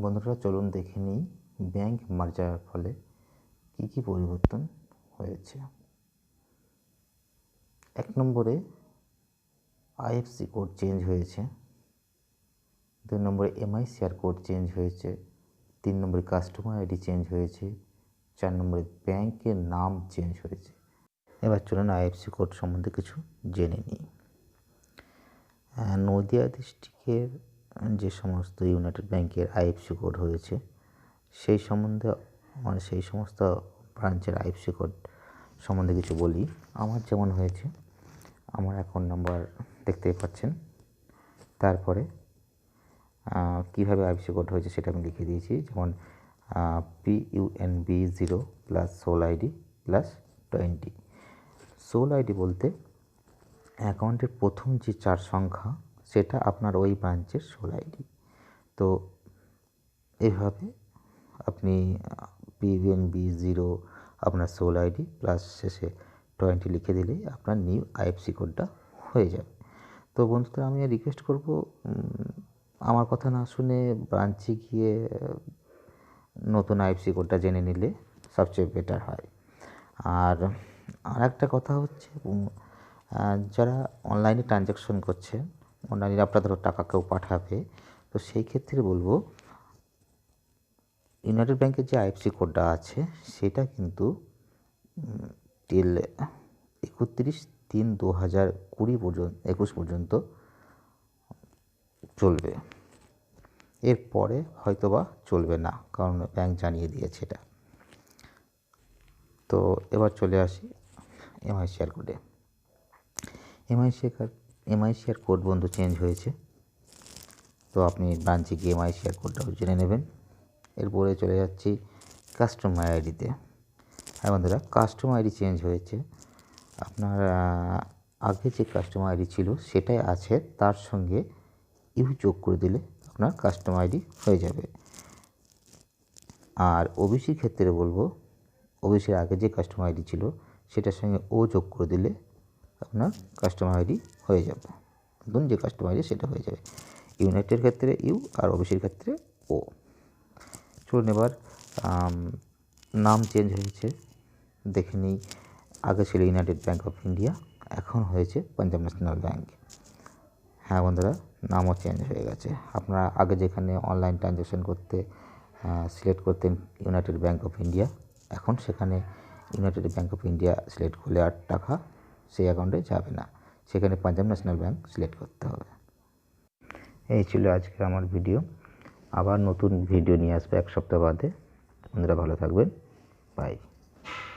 বন্ধুরা চলুন দেখে নিই ব্যাংক মার্জারের ফলে কী পরিবর্তন হয়েছে। 1 নম্বরে আইএফসি কোড চেঞ্জ হয়েছে, 2 নম্বরে এমআইসিআর কোড চেঞ্জ হয়েছে, 3 নম্বরে কাস্টমার আইডি চেঞ্জ হয়েছে, 4 নম্বরে ব্যাংকের নাম চেঞ্জ হয়েছে। এবার চলুন আইএফসি কোড সম্বন্ধে কিছু জেনে নিই। নদিয়া ডিস্ট্রিক্টের যে সমস্ত ইউনাইটেড ব্যাংকের আইএফসি কোড হয়েছে সেই সম্বন্ধে সেই সমস্ত ব্রাঞ্চের আইএফসি কোড সম্বন্ধে কিছু বলি। আমার যেমন হয়েছে, আমার অ্যাকাউন্ট নাম্বার দেখতেই পাচ্ছেন, তারপরে কীভাবে আইএফসি কোড হয়েছে সেটা আমি লিখে দিয়েছি। যেমন PUNB0 plus SOL ID plus 20। SOL ID বলতে অ্যাকাউন্টের প্রথম যে 4 সংখ্যা সেটা আপনার ওই ব্রাঞ্চের সোল আইডি। তো এইভাবে আপনি PUNB0 আপনার সোল আইডি প্লাস শেষে 20 লিখে দিলেই আপনার নিউ আইএফসি কোডটা হয়ে যাবে। তো বন্ধুরা আমি রিকোয়েস্ট করব, আমার কথা না শুনে ব্রাঞ্চে গিয়ে নতুন আইএফসি কোডটা জেনে নিলে সবচেয়ে বেটার হয়। আর একটা কথা হচ্ছে, যারা অনলাইনে ট্রানজ্যাকশন করছে, অনলাইনে আপনার ধরো টাকা কেউ পাঠাবে, তো সেই ক্ষেত্রে বলবো ইউনাইটেড ব্যাংকের যে আইএফসি কোডটা আছে সেটা কিন্তু টিল 31/3/2021 পর্যন্ত চলবে। এরপরে হয়তোবা চলবে না, কারণ ব্যাংক জানিয়ে দিয়েছে এটা। তো এবার চলে আসি এমআইসিআর কোডে। এমআইসিআর কোড বন্ধু চেঞ্জ হয়েছে, তো আপনি ব্রাঞ্চে গিয়ে এমআইসিআর কোডটাও জেনে নেবেন। এরপরে চলে যাচ্ছি কাস্টমার আইডিতে। হ্যাঁ বন্ধুরা, কাস্টমার আইডি চেঞ্জ হয়েছে। আপনার আগে যে কাস্টমার আইডি ছিল সেটাই আছে, তার সঙ্গে ইউ যোগ করে দিলে আপনার কাস্টমার আইডি হয়ে যাবে। আর ওবিসির ক্ষেত্রে বলবো, ওবিসির আগে যে কাস্টমার আইডি ছিল সেটার সঙ্গে ও যোগ করে দিলে আপনার কাস্টমার আইডি হয়ে যাবে। নতুন যে কাস্টমার আইডি সেটা হয়ে যাবে। ইউনাইটেডের ক্ষেত্রে ইউ আর ওবিসির ক্ষেত্রে ও। চলুন এবার নাম চেঞ্জ হয়েছে দেখে নিই। আগে ছিল ইউনাইটেড ব্যাংক অফ ইন্ডিয়া, এখন হয়েছে পাঞ্জাব ন্যাশনাল ব্যাংক। হ্যাঁ বন্ধুরা, নামও চেঞ্জ হয়ে গেছে। আপনারা আগে যেখানে অনলাইন ট্রানজ্যাকশন করতে সিলেক্ট করতেন ইউনাইটেড ব্যাংক অফ ইন্ডিয়া, এখন সেখানে United bank of India select করলে আর টাকা সেই অ্যাকাউন্টে যাবে না, সেখানে পাঞ্জাব ন্যাশনাল ব্যাংক সিলেক্ট করতে হবে। এই ছিল আজকের আমার ভিডিও। আবার নতুন ভিডিও নিয়ে আসবে 1 সপ্তাহ বাদে। বন্ধুরা ভালো থাকবেন, বাই।